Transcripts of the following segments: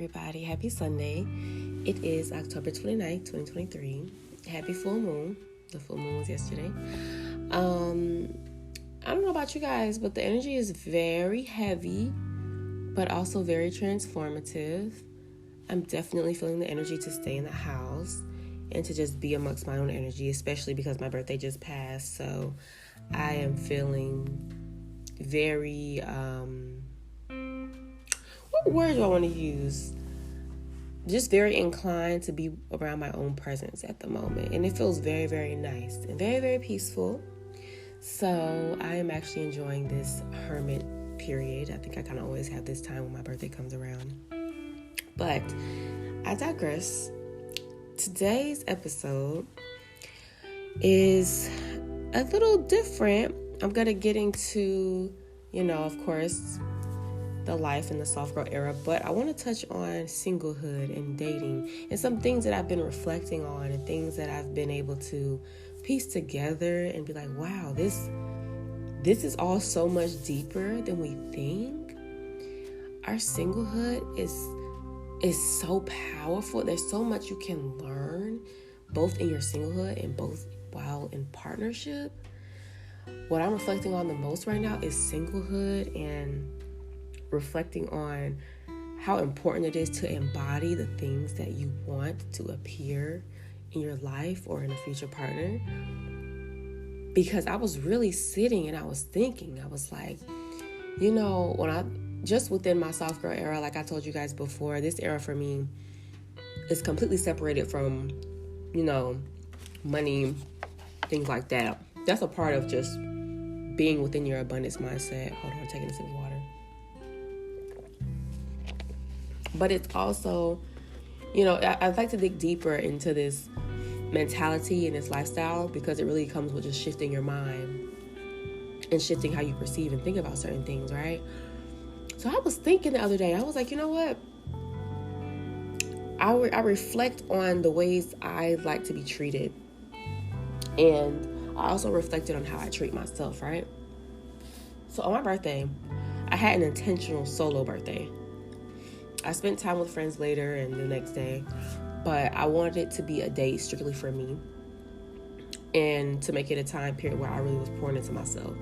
everybody. Happy Sunday. It is October 29th, 2023. Happy full moon. The full moon was yesterday. I don't know about you guys, but the energy is very heavy, but also very transformative. I'm definitely feeling the energy to stay in the house and to just be amongst my own energy, especially because my birthday just passed. So I am feeling very, what word do I want to use? Just very inclined to be around my own presence at the moment. And it feels very, very nice and very, very peaceful. So I am actually enjoying this hermit period. I think I kind of always have this time when my birthday comes around. But I digress. Today's episode is a little different. I'm going to get into, of course, the life in the soft girl era, but I want to touch on singlehood and dating and some things that I've been reflecting on and things that I've been able to piece together and be like, wow, this is all so much deeper than we think. Our singlehood is so powerful. There's so much you can learn both in your singlehood and both while in partnership. What I'm reflecting on the most right now is singlehood and reflecting on how important it is to embody the things that you want to appear in your life or in a future partner. Because I was really sitting and I was thinking, I was like, when I just within my soft girl era, like I told you guys before, this era for me is completely separated from, money, things like that. That's a part of just being within your abundance mindset. Hold on, I'm taking a sip of water. But it's also, I'd like to dig deeper into this mentality and this lifestyle because it really comes with just shifting your mind and shifting how you perceive and think about certain things, right? So I was thinking the other day, I was like, you know what? I reflect on the ways I like to be treated. And I also reflected on how I treat myself, right? So on my birthday, I had an intentional solo birthday. I spent time with friends later and the next day, but I wanted it to be a day strictly for me and to make it a time period where I really was pouring into myself.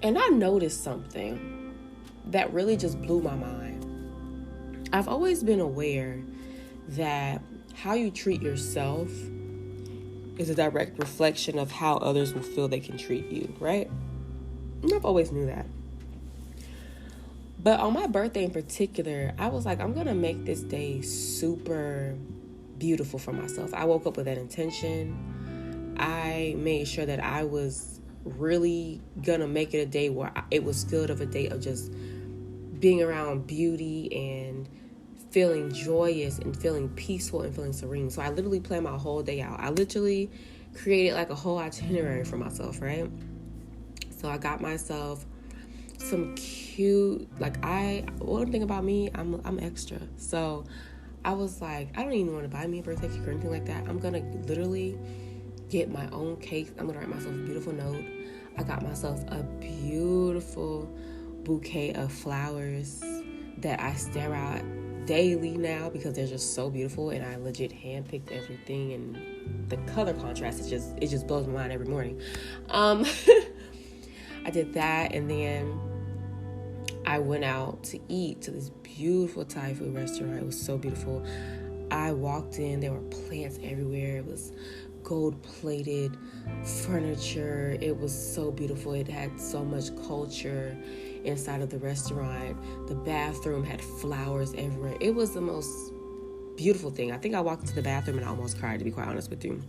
And I noticed something that really just blew my mind. I've always been aware that how you treat yourself is a direct reflection of how others will feel they can treat you, right? And I've always knew that. But on my birthday in particular, I was like, I'm going to make this day super beautiful for myself. I woke up with that intention. I made sure that I was really going to make it a day where it was filled of a day of just being around beauty and feeling joyous and feeling peaceful and feeling serene. So I literally planned my whole day out. I literally created like a whole itinerary for myself, right? So I got myself some cute, one thing about me, I'm extra. So I was like, I don't even want to buy me a birthday cake or anything like that. I'm going to literally get my own cake. I'm going to write myself a beautiful note. I got myself a beautiful bouquet of flowers that I stare at daily now because they're just so beautiful, and I legit handpicked everything, and the color contrast, it just blows my mind every morning. I did that, and then I went out to eat to this beautiful Thai food restaurant. It was so beautiful. I walked in, there were plants everywhere. It was gold-plated furniture. It was so beautiful. It had so much culture inside of the restaurant. The bathroom had flowers everywhere. It was the most beautiful thing. I think I walked into the bathroom and I almost cried, to be quite honest with you.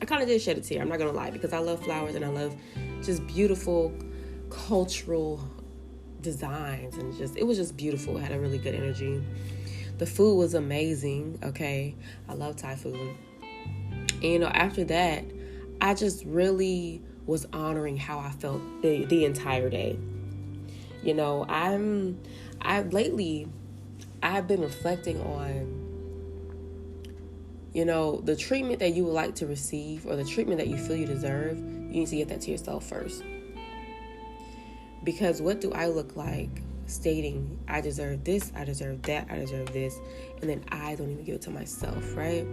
I kind of did shed a tear, I'm not going to lie, because I love flowers and I love just beautiful cultural designs, and it was just beautiful. It had a really good energy. The food was amazing, okay? I love Thai food. And, after that, I just really was honoring how I felt the entire day. I've been reflecting on, the treatment that you would like to receive or the treatment that you feel you deserve. You need to get that to yourself first. Because what do I look like stating, I deserve this, I deserve that, I deserve this, and then I don't even give it to myself, right?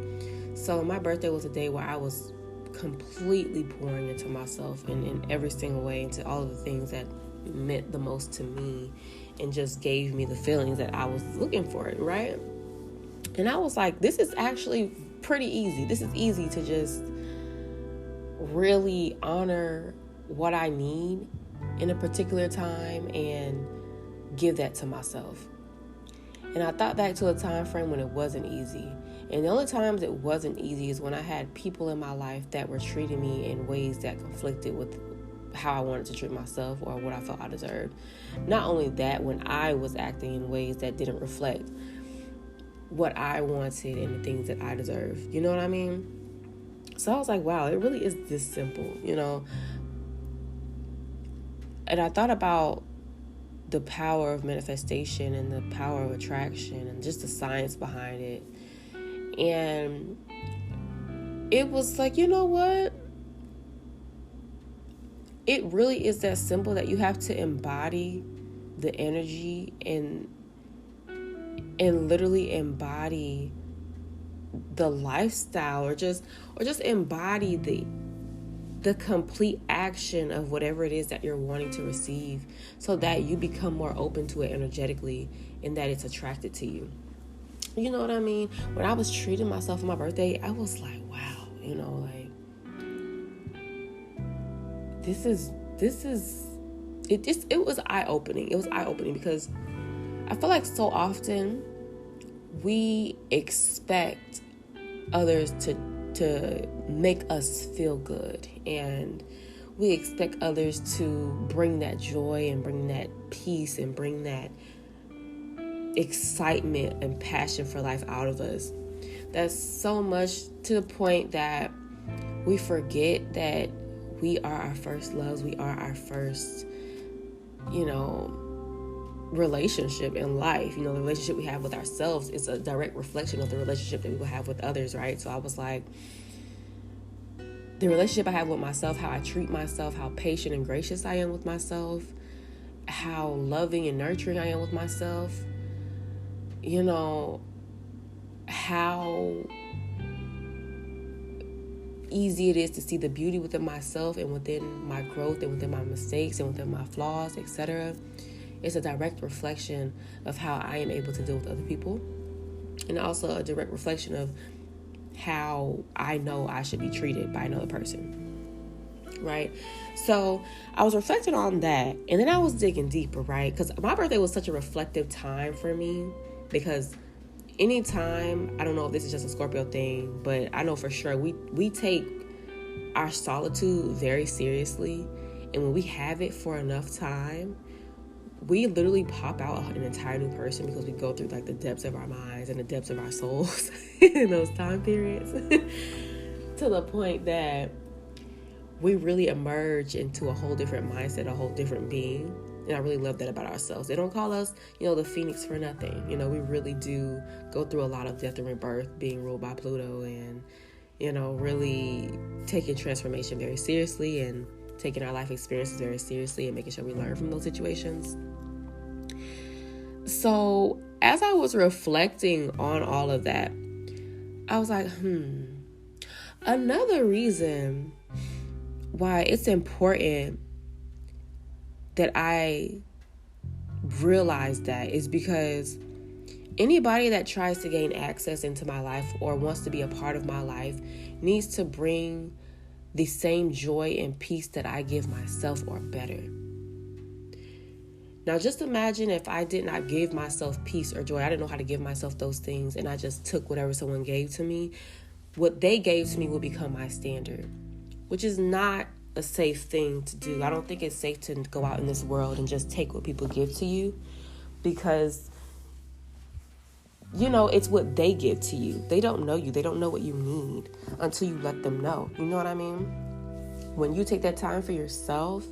So my birthday was a day where I was completely pouring into myself and in every single way, into all of the things that meant the most to me and just gave me the feelings that I was looking for, right? And I was like, this is actually pretty easy. This is easy to just really honor what I need in a particular time and give that to myself. And I thought back to a time frame when it wasn't easy. And the only times it wasn't easy is when I had people in my life that were treating me in ways that conflicted with how I wanted to treat myself or what I felt I deserved. Not only that, when I was acting in ways that didn't reflect what I wanted and the things that I deserved. You know what I mean? So I was like, wow, it really is this simple, you know? And I thought about the power of manifestation and the power of attraction and just the science behind it. And it was like, you know what? It really is that simple, that you have to embody the energy and literally embody the lifestyle or just embody the complete action of whatever it is that you're wanting to receive, so that you become more open to it energetically and that it's attracted to you. You know what I mean? When I was treating myself for my birthday, I was like, wow, you know, like it was eye-opening. It was eye-opening because I feel like so often we expect others to make us feel good, and we expect others to bring that joy and bring that peace and bring that excitement and passion for life out of us. That's so much to the point that we forget that we are our first loves. We are our first, relationship in life. The relationship we have with ourselves is a direct reflection of the relationship that we will have with others, right? So I was like, the relationship I have with myself, how I treat myself, how patient and gracious I am with myself, how loving and nurturing I am with myself, how easy it is to see the beauty within myself and within my growth and within my mistakes and within my flaws, etc. It's a direct reflection of how I am able to deal with other people, and also a direct reflection of how I know I should be treated by another person, right? So I was reflecting on that, and then I was digging deeper, right? Because my birthday was such a reflective time for me, because anytime, I don't know if this is just a Scorpio thing, but I know for sure we take our solitude very seriously, and when we have it for enough time, we literally pop out an entire new person, because we go through like the depths of our minds and the depths of our souls in those time periods to the point that we really emerge into a whole different mindset, a whole different being. And I really love that about ourselves. They don't call us, the Phoenix for nothing. We really do go through a lot of death and rebirth, being ruled by Pluto, and, really taking transformation very seriously and taking our life experiences very seriously and making sure we learn from those situations. So as I was reflecting on all of that, I was like, another reason why it's important that I realize that is because anybody that tries to gain access into my life or wants to be a part of my life needs to bring the same joy and peace that I give myself, or better. Now, just imagine if I did not give myself peace or joy. I didn't know how to give myself those things, and I just took whatever someone gave to me. What they gave to me will become my standard, which is not a safe thing to do. I don't think it's safe to go out in this world and just take what people give to you, because it's what they give to you. They don't know you. They don't know what you need until you let them know. You know what I mean? When you take that time for yourself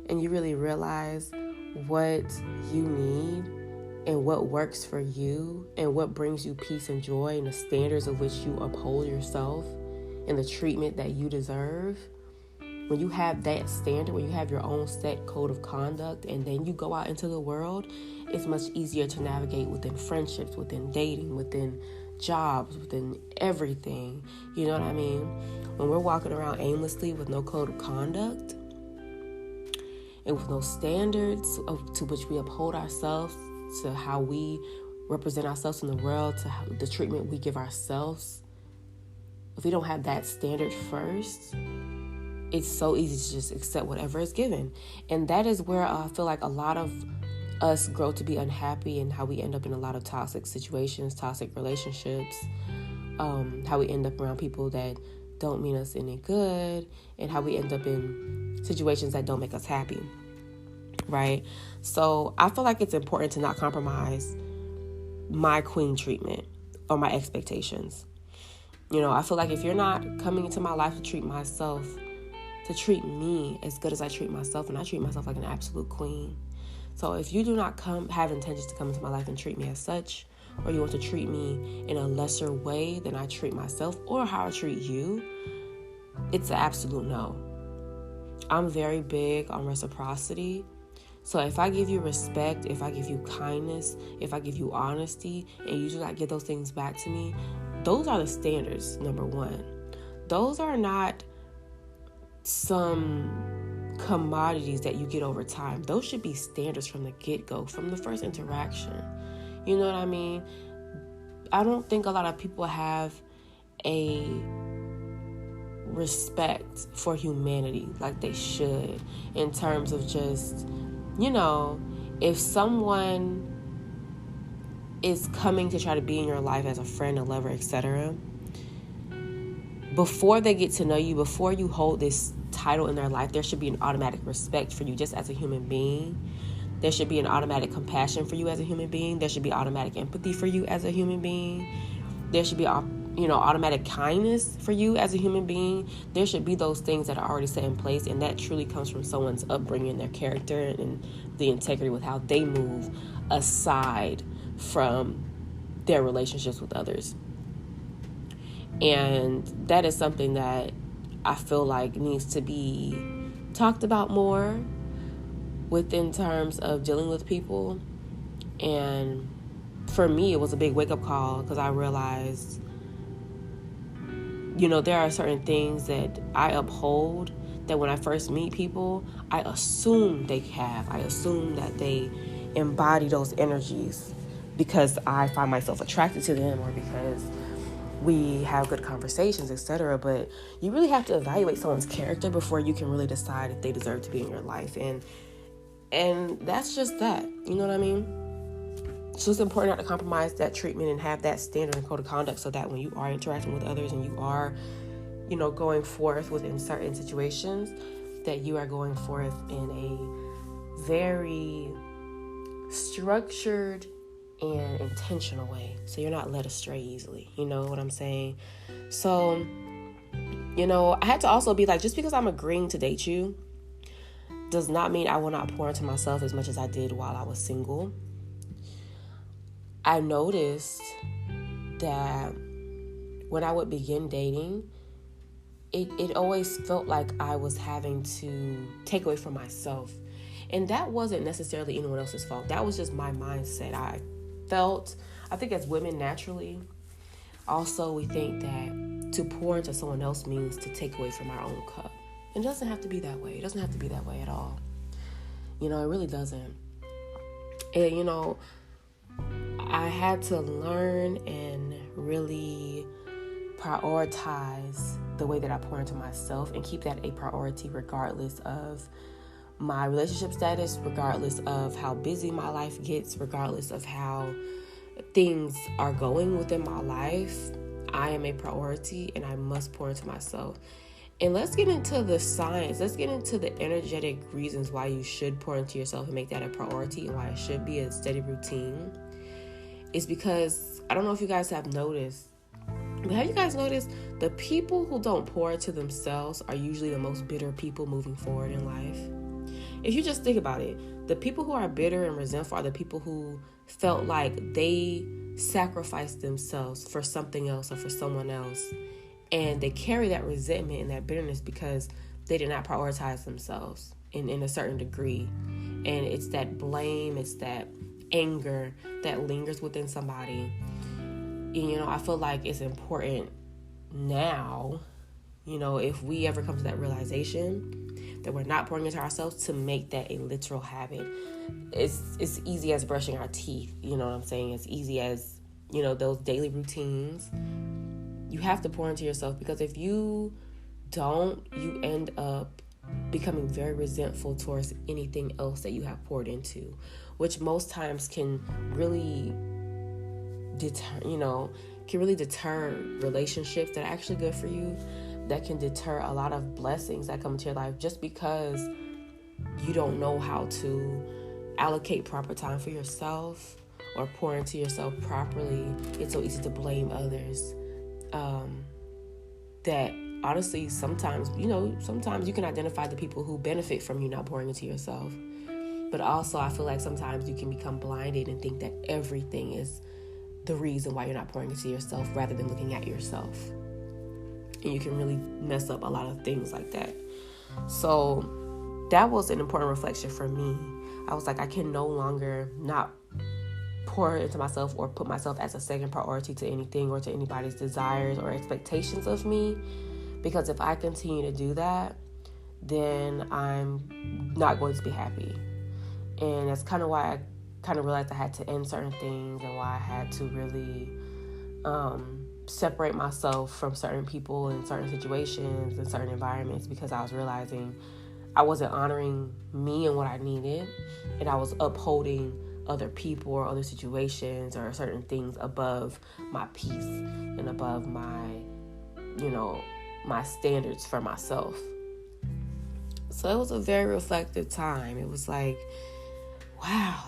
and you really realize what you need and what works for you and what brings you peace and joy and the standards of which you uphold yourself and the treatment that you deserve, when you have that standard, when you have your own set code of conduct, and then you go out into the world, it's much easier to navigate within friendships, within dating, within jobs, within everything. You know what I mean? When we're walking around aimlessly with no code of conduct and with no standards to which we uphold ourselves, to how we represent ourselves in the world, to how, the treatment we give ourselves, if we don't have that standard first, it's so easy to just accept whatever is given. And that is where I feel like a lot of us grow to be unhappy, and how we end up in a lot of toxic situations, toxic relationships, how we end up around people that don't mean us any good, and how we end up in situations that don't make us happy, right? So I feel like it's important to not compromise my queen treatment or my expectations. You know, I feel like if you're not coming into my life to treat me as good as I treat myself, and I treat myself like an absolute queen. So if you do not have intentions to come into my life and treat me as such, or you want to treat me in a lesser way than I treat myself or how I treat you, it's an absolute no. I'm very big on reciprocity. So if I give you respect, if I give you kindness, if I give you honesty, and you do not give those things back to me, those are the standards, number one. Those are not some commodities that you get over time. Those should be standards from the get-go, from the first interaction. You know what I mean? I don't think a lot of people have a respect for humanity like they should, in terms of just, you know, if someone is coming to try to be in your life as a friend, a lover, etc., before they get to know you, before you hold this title in their life, there should be an automatic respect for you just as a human being. There should be an automatic compassion for you as a human being. There should be automatic empathy for you as a human being. There should be, automatic kindness for you as a human being. There should be those things that are already set in place, and that truly comes from someone's upbringing, their character, and the integrity with how they move aside from their relationships with others. And that is something that I feel like needs to be talked about more within terms of dealing with people. And for me, it was a big wake-up call, because I realized, there are certain things that I uphold that when I first meet people, I assume they have. I assume that they embody those energies because I find myself attracted to them, or because we have good conversations, etc. But you really have to evaluate someone's character before you can really decide if they deserve to be in your life. And that's just that. You know what I mean? So it's important not to compromise that treatment and have that standard and code of conduct, so that when you are interacting with others and you are, going forth within certain situations, that you are going forth in a very structured and intentional way, so you're not led astray easily. You know what I'm saying? So, I had to also be like, just because I'm agreeing to date you does not mean I will not pour into myself as much as I did while I was single. I noticed that when I would begin dating, it always felt like I was having to take away from myself. And that wasn't necessarily anyone else's fault. That was just my mindset. I think as women naturally, also we think that to pour into someone else means to take away from our own cup. It doesn't have to be that way. It doesn't have to be that way at all. It really doesn't. And, I had to learn and really prioritize the way that I pour into myself, and keep that a priority regardless of my relationship status, regardless of how busy my life gets, regardless of how things are going within my life. I am a priority, and I must pour into myself. And let's get into the science. Let's get into the energetic reasons why you should pour into yourself and make that a priority, and why it should be a steady routine. It's because, I don't know if you guys have noticed, but have you guys noticed the people who don't pour into themselves are usually the most bitter people moving forward in life? If you just think about it, the people who are bitter and resentful are the people who felt like they sacrificed themselves for something else or for someone else. And they carry that resentment and that bitterness because they did not prioritize themselves in a certain degree. And it's that blame, it's that anger that lingers within somebody. And, I feel like it's important now, if we ever come to that realization that we're not pouring into ourselves, to make that a literal habit. It's easy as brushing our teeth, you know what I'm saying? It's easy as, those daily routines. You have to pour into yourself, because if you don't, you end up becoming very resentful towards anything else that you have poured into, which most times can really deter relationships that are actually good for you, that can deter a lot of blessings that come into your life, just because you don't know how to allocate proper time for yourself or pour into yourself properly. It's so easy to blame others. That honestly, sometimes you can identify the people who benefit from you not pouring into yourself. But also, I feel like sometimes you can become blinded and think that everything is the reason why you're not pouring into yourself, rather than looking at yourself. And you can really mess up a lot of things like that. So that was an important reflection for me. I was like, I can no longer not pour into myself or put myself as a second priority to anything or to anybody's desires or expectations of me. Because if I continue to do that, then I'm not going to be happy. And that's kind of why I kind of realized I had to end certain things, and why I had to really separate myself from certain people in certain situations and certain environments, because I was realizing I wasn't honoring me and what I needed, and I was upholding other people or other situations or certain things above my peace and above my, my standards for myself. So it was a very reflective time. It was like, wow,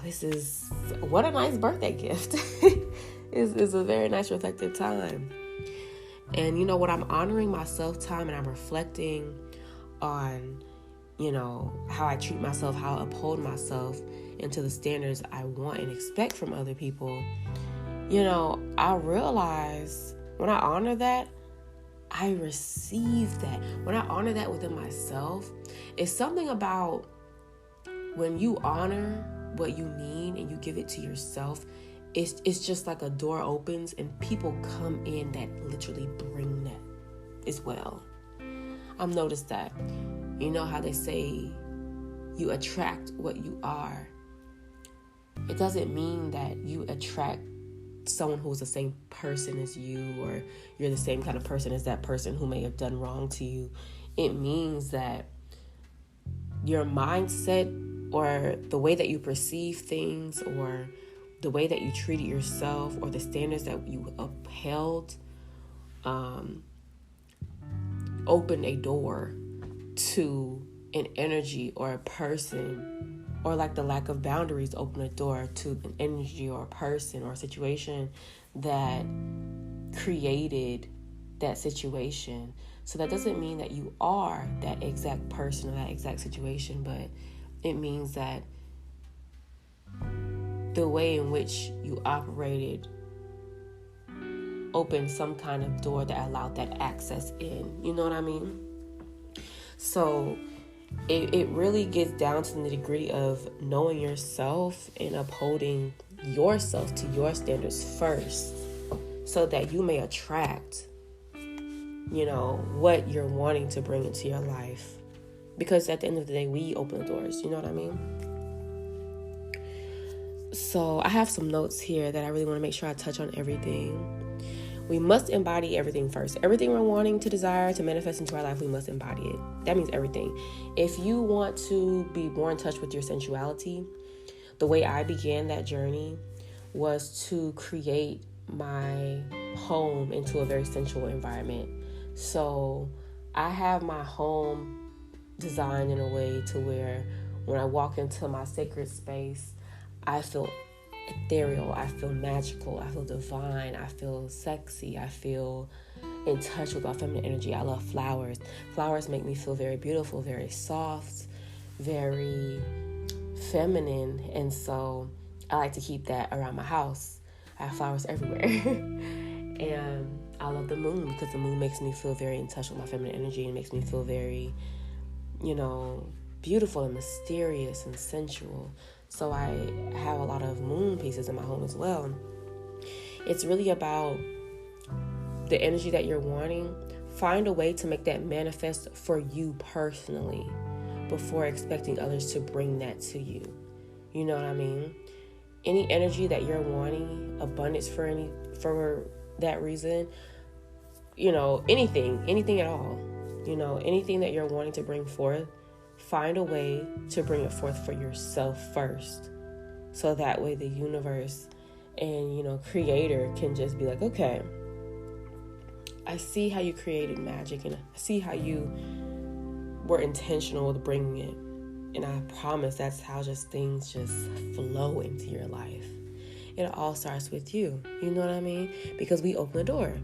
what a nice birthday gift. It's a very nice reflective time. And when I'm honoring myself time and I'm reflecting on, how I treat myself, how I uphold myself into the standards I want and expect from other people, I realize when I honor that, I receive that. When I honor that within myself, it's something about when you honor what you need and you give it to yourself, it's just like a door opens and people come in that literally bring that as well. I've noticed that. You know how they say you attract what you are. It doesn't mean that you attract someone who's the same person as you, or you're the same kind of person as that person who may have done wrong to you. It means that your mindset, or the way that you perceive things, or the way that you treated yourself, or the standards that you upheld, open a door to an energy or a person, or like the lack of boundaries open a door to an energy or a person or a situation that created that situation. So that doesn't mean that you are that exact person or that exact situation, but it means that the way in which you operated opened some kind of door that allowed that access in. You know what I mean? So it really gets down to the nitty-gritty of knowing yourself and upholding yourself to your standards first, so that you may attract, what you're wanting to bring into your life. Because at the end of the day, we open the doors. You know what I mean? So I have some notes here that I really want to make sure I touch on everything. We must embody everything first. Everything we're wanting to desire to manifest into our life, we must embody it. That means everything. If you want to be more in touch with your sensuality, the way I began that journey was to create my home into a very sensual environment. So I have my home designed in a way to where when I walk into my sacred space, I feel ethereal, I feel magical, I feel divine, I feel sexy, I feel in touch with my feminine energy. I love flowers. Flowers make me feel very beautiful, very soft, very feminine, and so I like to keep that around my house. I have flowers everywhere. And I love the moon, because the moon makes me feel very in touch with my feminine energy and makes me feel very beautiful and mysterious and sensual. So I have a lot of moon pieces in my home as well. It's really about the energy that you're wanting. Find a way to make that manifest for you personally before expecting others to bring that to you. You know what I mean? Any energy that you're wanting, abundance for that reason, anything at all, anything that you're wanting to bring forth, find a way to bring it forth for yourself first. So that way the universe and, creator can just be like, okay, I see how you created magic and I see how you were intentional with bringing it. And I promise that's how things just flow into your life. It all starts with you. You know what I mean? Because we open the door.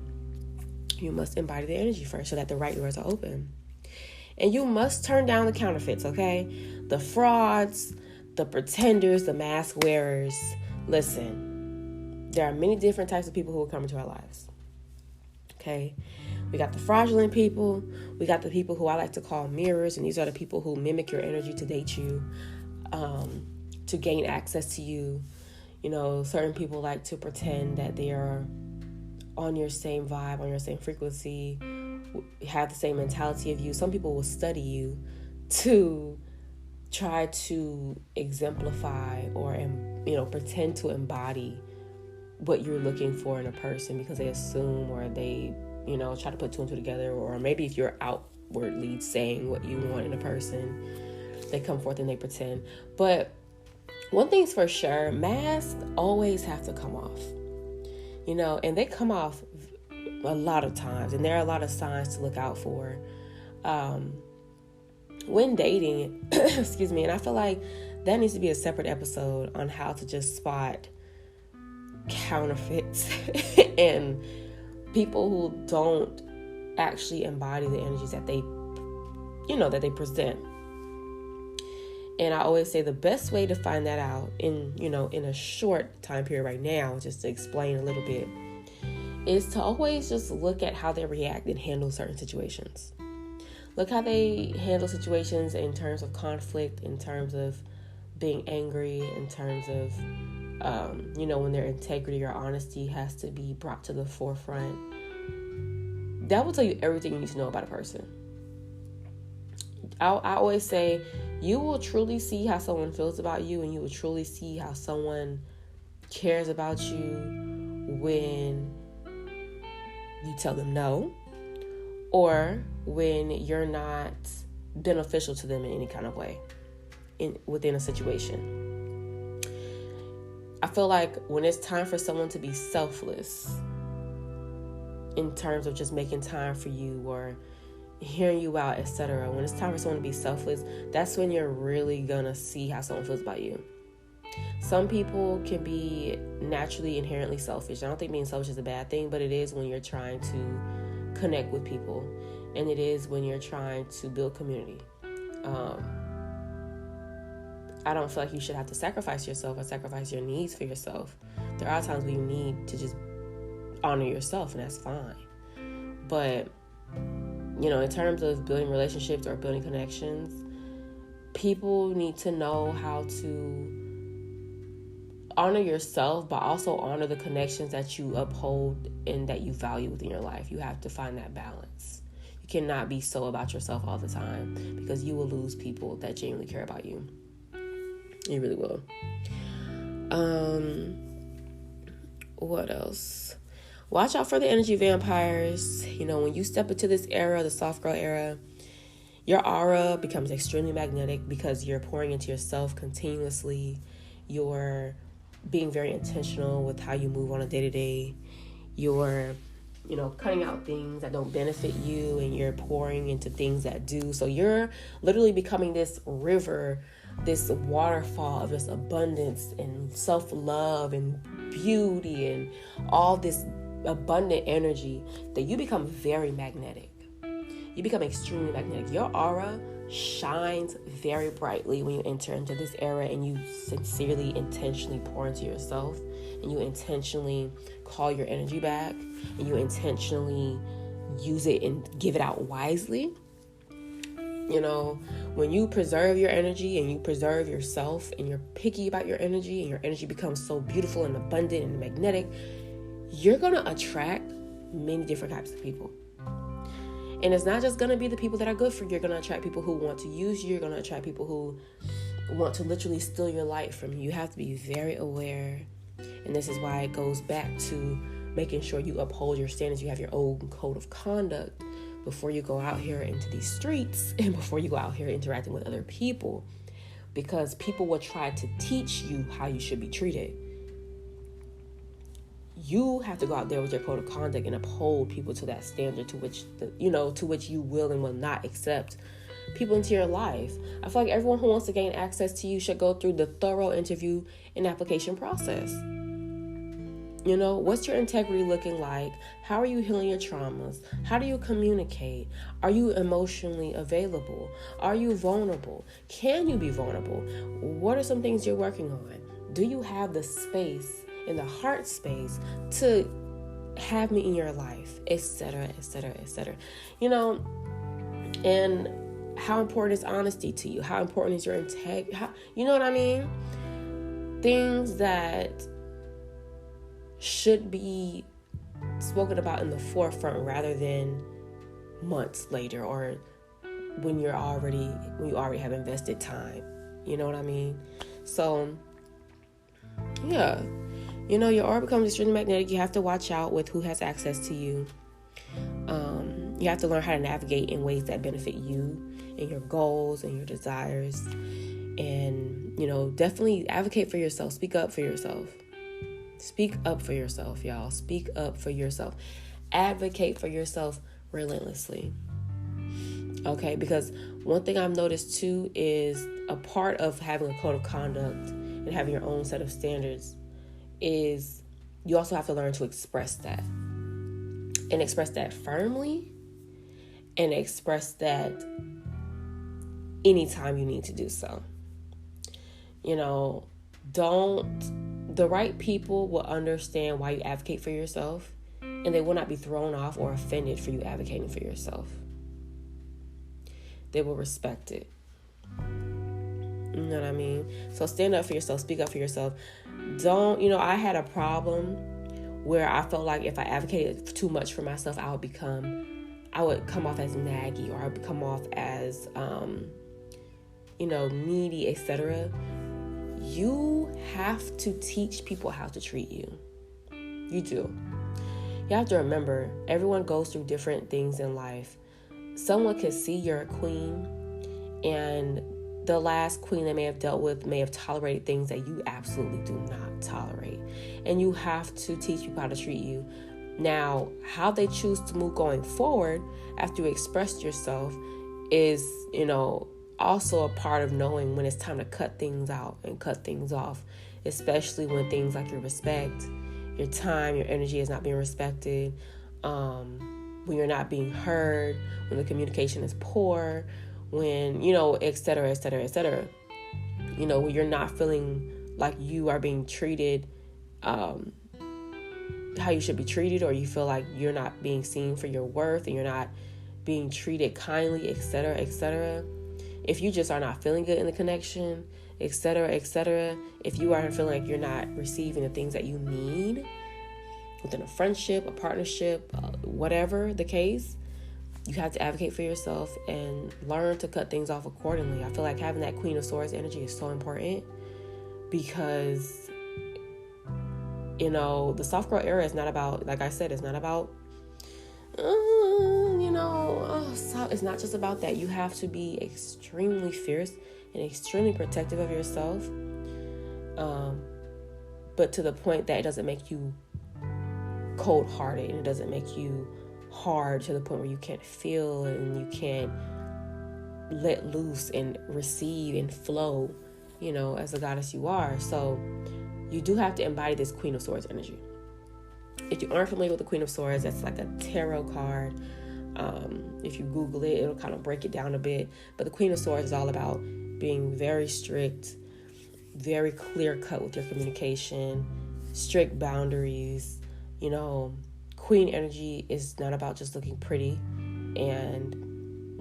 You must embody the energy first so that the right doors are open. And you must turn down the counterfeits, okay? The frauds, the pretenders, the mask wearers. Listen, there are many different types of people who will come into our lives. Okay? We got the fraudulent people. We got the people who I like to call mirrors. And these are the people who mimic your energy to date you, to gain access to you. Certain people like to pretend that they are on your same vibe, on your same frequency, have the same mentality of you. Some people will study you to try to exemplify or, pretend to embody what you're looking for in a person because they assume or they, try to put two and two together. Or maybe if you're outwardly saying what you want in a person, they come forth and they pretend. But one thing's for sure, masks always have to come off. And they come off a lot of times, and there are a lot of signs to look out for when dating. Excuse me. And I feel like that needs to be a separate episode on how to just spot counterfeits and people who don't actually embody the energies that they present. And I always say the best way to find that out in a short time period right now, just to explain a little bit, is to always just look at how they react and handle certain situations. Look how they handle situations in terms of conflict, in terms of being angry, in terms of, when their integrity or honesty has to be brought to the forefront. That will tell you everything you need to know about a person. I always say, you will truly see how someone feels about you, and you will truly see how someone cares about you when you tell them no, or when you're not beneficial to them in any kind of way within a situation. I feel like when it's time for someone to be selfless in terms of just making time for you or hearing you out, etc. When it's time for someone to be selfless, that's when you're really gonna see how someone feels about you. Some people can be naturally inherently selfish. I don't think being selfish is a bad thing, but it is when you're trying to connect with people, and it is when you're trying to build community. I don't feel like you should have to sacrifice yourself or sacrifice your needs for yourself. There are times when you need to just honor yourself, and that's fine. But in terms of building relationships or building connections, people need to know how to honor yourself, but also honor the connections that you uphold and that you value within your life. You have to find that balance. You cannot be so about yourself all the time, because you will lose people that genuinely care about you. You really will. What else? Watch out for the energy vampires. When you step into this era, the soft girl era, your aura becomes extremely magnetic because you're pouring into yourself continuously. You're being very intentional with how you move on a day-to-day. You're, cutting out things that don't benefit you, and you're pouring into things that do. So you're literally becoming this river, this waterfall of just abundance and self-love and beauty and all this abundant energy that you become very magnetic. You become extremely magnetic. Your aura shines very brightly when you enter into this era, and you sincerely, intentionally pour into yourself, and you intentionally call your energy back, and you intentionally use it and give it out wisely. when you preserve your energy and you preserve yourself and you're picky about your energy and your energy becomes so beautiful and abundant and magnetic, you're going to attract many different types of people. And it's not just going to be the people that are good for you. You're going to attract people who want to use you. You're going to attract people who want to literally steal your light from you. You have to be very aware. And this is why it goes back to making sure you uphold your standards. You have your own code of conduct before you go out here into these streets and before you go out here interacting with other people. Because people will try to teach you how you should be treated. You have to go out there with your code of conduct and uphold people to that standard to which you will and will not accept people into your life. I feel like everyone who wants to gain access to you should go through the thorough interview and application process. What's your integrity looking like? How are you healing your traumas? How do you communicate? Are you emotionally available? Are you vulnerable? Can you be vulnerable? What are some things you're working on? Do you have the space in the heart space to have me in your life, etc., etc., etc. And how important is honesty to you? How important is your integrity? You know what I mean? Things that should be spoken about in the forefront rather than months later or when you already have invested time. You know what I mean? So, yeah. Your aura becomes extremely magnetic. You have to watch out with who has access to you. You have to learn how to navigate in ways that benefit you and your goals and your desires. And, definitely advocate for yourself. Speak up for yourself. Speak up for yourself, y'all. Speak up for yourself. Advocate for yourself relentlessly. Okay? Because one thing I've noticed too is a part of having a code of conduct and having your own set of standards is you also have to learn to express that. And express that firmly. And express that anytime you need to do so. The right people will understand why you advocate for yourself. And they will not be thrown off or offended for you advocating for yourself. They will respect it. You know what I mean? So stand up for yourself. Speak up for yourself. I had a problem where I felt like if I advocated too much for myself, I would come off as naggy, or I would come off as, needy, etc. You have to teach people how to treat you. You do. You have to remember, everyone goes through different things in life. Someone could see you're a queen, and the last queen they may have dealt with may have tolerated things that you absolutely do not tolerate. And you have to teach people how to treat you. Now, how they choose to move going forward after you expressed yourself is, also a part of knowing when it's time to cut things out and cut things off, especially when things like your respect, your time, your energy is not being respected, when you're not being heard, when the communication is poor, when, et cetera, et cetera, et cetera. When you're not feeling like you are being treated how you should be treated, or you feel like you're not being seen for your worth and you're not being treated kindly, et cetera, et cetera. If you just are not feeling good in the connection, et cetera, if you are feeling like you're not receiving the things that you need within a friendship, a partnership, whatever the case, you have to advocate for yourself and learn to cut things off accordingly. I feel like having that Queen of Swords energy is so important because, the soft girl era is not about, like I said, it's not about, it's not just about that. You have to be extremely fierce and extremely protective of yourself, but to the point that it doesn't make you cold-hearted and it doesn't make you hard to the point where you can't feel and you can't let loose and receive and flow, as the goddess you are. So you do have to embody this Queen of Swords energy. If you aren't familiar with the Queen of Swords, that's like a tarot card. If you Google it, it'll kind of break it down a bit. But the Queen of Swords is all about being very strict, very clear cut with your communication, strict boundaries. Queen energy is not about just looking pretty and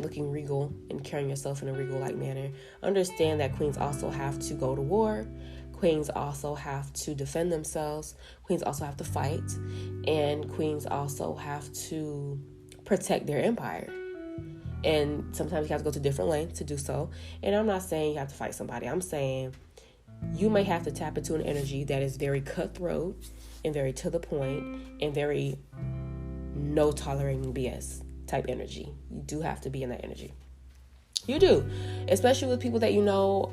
looking regal and carrying yourself in a regal-like manner. Understand that queens also have to go to war. Queens also have to defend themselves. Queens also have to fight. And queens also have to protect their empire. And sometimes you have to go to different lengths to do so. And I'm not saying you have to fight somebody. I'm saying you may have to tap into an energy that is very cutthroat and very to the point and very no tolerating BS type energy. You do have to be in that energy. You do, especially with people that you know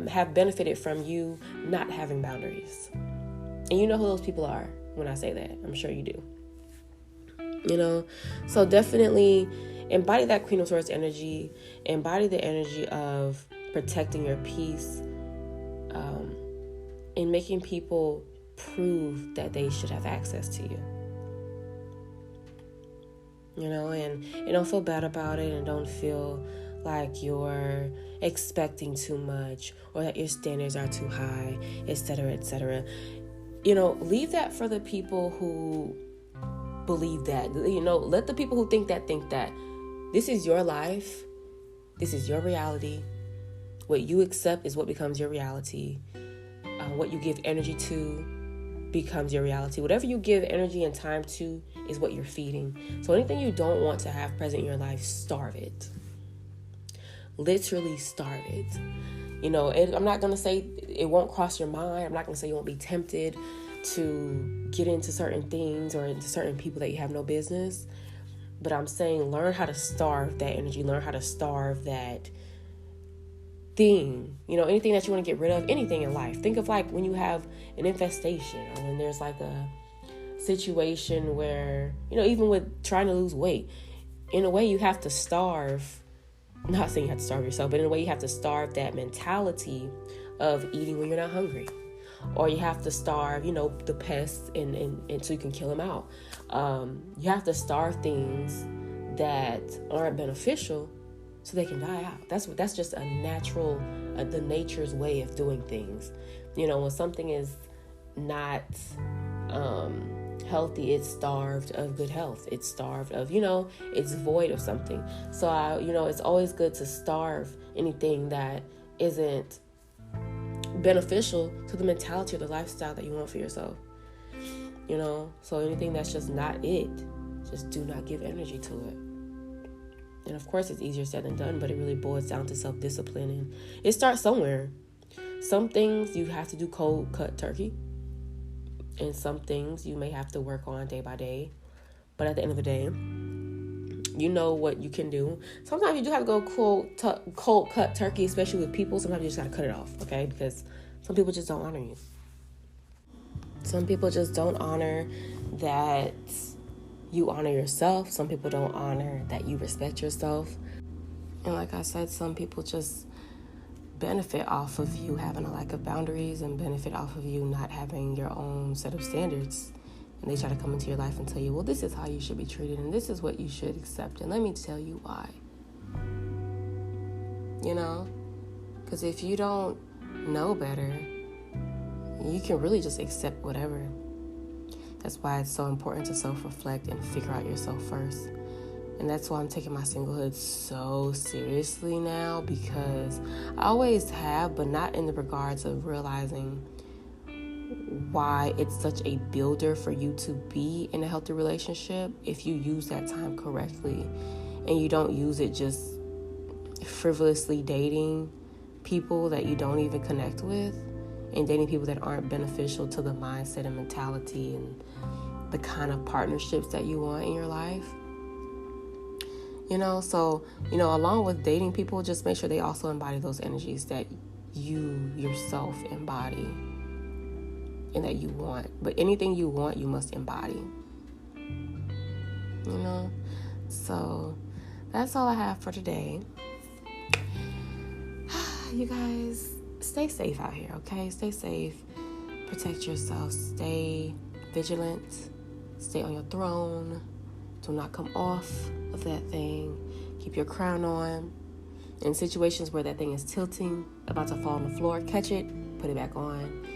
have benefited from you not having boundaries. And you know who those people are when I say that. I'm sure you do. You know, so definitely embody that Queen of Swords energy. Embody the energy of protecting your peace and making people prove that they should have access to you. You know, and don't feel bad about it, and don't feel like you're expecting too much or that your standards are too high, etc., etc. You know, leave that for the people who believe that. You know, let the people who think that. This is your life. This is your reality. What you accept is what becomes your reality. What you give energy to becomes your reality. Whatever you give energy and time to is what you're feeding. So anything you don't want to have present in your life, starve it. Literally starve it. You know, I'm not going to say it won't cross your mind. I'm not going to say you won't be tempted to get into certain things or into certain people that you have no business. But I'm saying learn how to starve that energy. Learn how to starve that thing. You know, anything that you want to get rid of, anything in life. Think of like when you have an infestation or when there's like a situation where, you know, even with trying to lose weight, in a way you have to starve. I'm not saying you have to starve yourself, but in a way you have to starve that mentality of eating when you're not hungry. Or you have to starve, you know, the pests and so you can kill them out. You have to starve things that aren't beneficial so they can die out. That's just a natural, the nature's way of doing things. You know, when something is not healthy, it's starved of good health. It's starved of, you know, it's void of something. So, you know, it's always good to starve anything that isn't beneficial to the mentality or the lifestyle that you want for yourself. You know, so anything that's just not it, just do not give energy to it. And of course it's easier said than done, but it really boils down to self-discipline, and it starts somewhere. Some things you have to do cold cut turkey, and some things you may have to work on day by day. But at the end of the day, you know what you can do. Sometimes you do have to go cold cut turkey, especially with people. Sometimes you just gotta cut it off, okay? Because some people just don't honor you. Some people just don't honor that you honor yourself. Some people don't honor that you respect yourself. And like I said, some people just benefit off of you having a lack of boundaries and benefit off of you not having your own set of standards. And they try to come into your life and tell you, well, this is how you should be treated and this is what you should accept. And let me tell you why. You know? Because if you don't know better, you can really just accept whatever. That's why it's so important to self-reflect and figure out yourself first. And that's why I'm taking my singlehood so seriously now, because I always have, but not in the regards of realizing why it's such a builder for you to be in a healthy relationship if you use that time correctly and you don't use it just frivolously dating people that you don't even connect with and dating people that aren't beneficial to the mindset and mentality and the kind of partnerships that you want in your life. You know, so, you know, along with dating people, just make sure they also embody those energies that you yourself embody and that you want. But anything you want, you must embody. You know? So that's all I have for today. You guys, stay safe out here, okay? Stay safe. Protect yourself. Stay vigilant. Stay on your throne. Do not come off of that thing. Keep your crown on. In situations where that thing is tilting, about to fall on the floor, catch it, put it back on.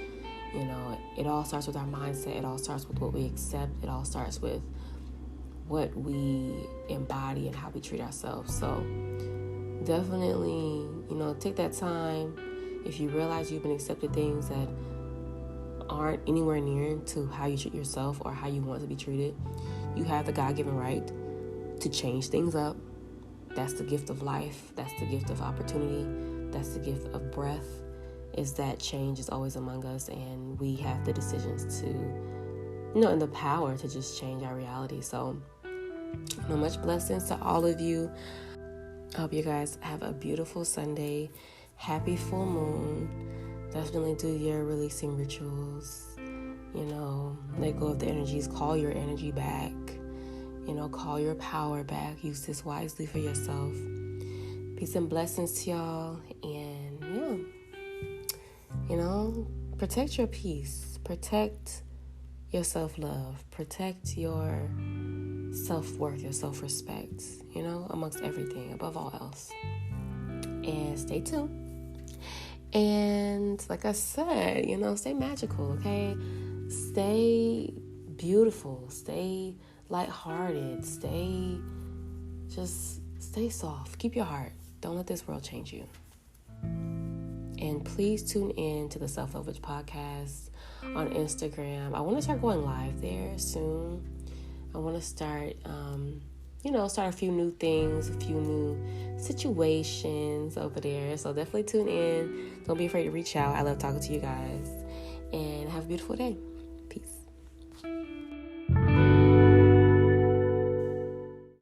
You know, it all starts with our mindset. It all starts with what we accept. It all starts with what we embody and how we treat ourselves. So definitely, take that time. If you realize you've been accepting things that aren't anywhere near to how you treat yourself or how you want to be treated, you have the God-given right to change things up. That's the gift of life. That's the gift of opportunity. That's the gift of breath, is that change is always among us, and we have the decisions to, and the power to just change our reality. So, much blessings to all of you. I hope you guys have a beautiful Sunday. Happy full moon. Definitely do your releasing rituals. Let go of the energies. Call your energy back. Call your power back. Use this wisely for yourself. Peace and blessings to y'all. And protect your peace. Protect your self-love. Protect your self-worth, your self-respect, amongst everything, above all else. And stay tuned. And like I said, stay magical, okay? Stay beautiful. Stay lighthearted. Stay soft. Keep your heart. Don't let this world change you. And please tune in to the Self-Love Witch podcast on Instagram. I want to start going live there soon. I want to start, start a few new things, a few new situations over there. So definitely tune in. Don't be afraid to reach out. I love talking to you guys. And have a beautiful day.